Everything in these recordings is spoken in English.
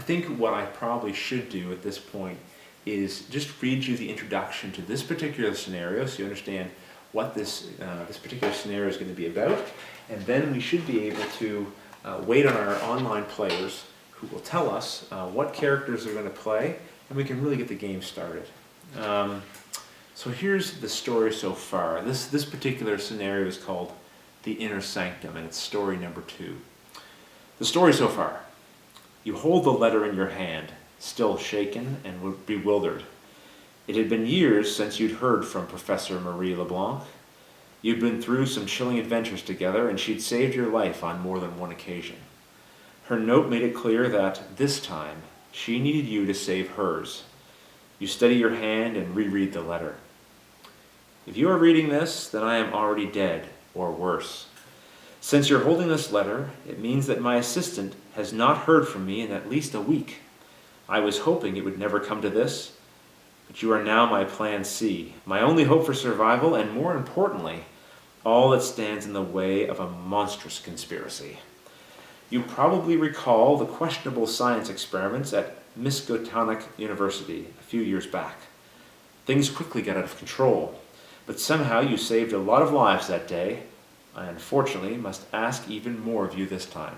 think what I probably should do at this point is just read you the introduction to this particular scenario so you understand what this particular scenario is going to be about, and then we should be able to wait on our online players who will tell us what characters they're going to play, and we can really get the game started. So here's the story so far. This particular scenario is called The Inner Sanctum, and it's story number 2. The story so far. You hold the letter in your hand, still shaken and bewildered. It had been years since you'd heard from Professor Marie LeBlanc. You'd been through some chilling adventures together, and she'd saved your life on more than one occasion. Her note made it clear that, this time, she needed you to save hers. You steady your hand and reread the letter. If you are reading this, then I am already dead, or worse. Since you're holding this letter, it means that my assistant has not heard from me in at least a week. I was hoping it would never come to this, but you are now my plan C, my only hope for survival, and more importantly, all that stands in the way of a monstrous conspiracy. You probably recall the questionable science experiments at Miskatonic University a few years back. Things quickly got out of control, but somehow you saved a lot of lives that day. I unfortunately must ask even more of you this time.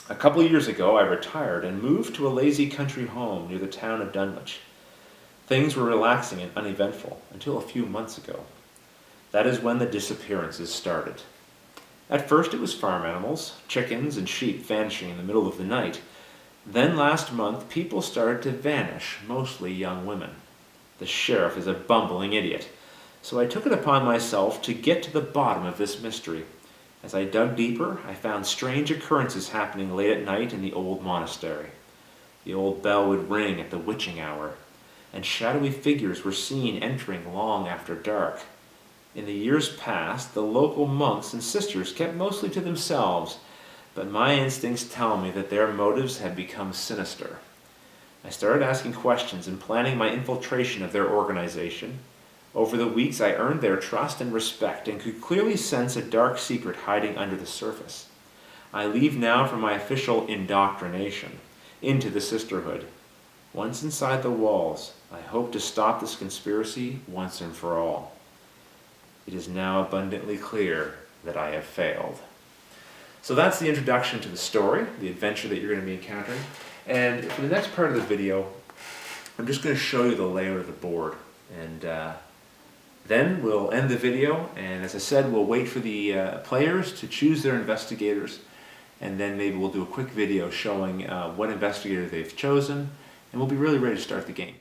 A couple of years ago, I retired and moved to a lazy country home near the town of Dunwich. Things were relaxing and uneventful until a few months ago. That is when the disappearances started. At first it was farm animals, chickens and sheep vanishing in the middle of the night. Then last month, people started to vanish, mostly young women. The sheriff is a bumbling idiot, so I took it upon myself to get to the bottom of this mystery. As I dug deeper, I found strange occurrences happening late at night in the old monastery. The old bell would ring at the witching hour, and shadowy figures were seen entering long after dark. In the years past, the local monks and sisters kept mostly to themselves, but my instincts tell me that their motives had become sinister. I started asking questions and planning my infiltration of their organization. Over the weeks, I earned their trust and respect and could clearly sense a dark secret hiding under the surface. I leave now for my official indoctrination into the sisterhood. Once inside the walls, I hope to stop this conspiracy once and for all. It is now abundantly clear that I have failed. So that's the introduction to the story, the adventure that you're going to be encountering. And for the next part of the video, I'm just going to show you the layout of the board. And then we'll end the video, and as I said, we'll wait for the players to choose their investigators, and then maybe we'll do a quick video showing what investigator they've chosen, and we'll be really ready to start the game.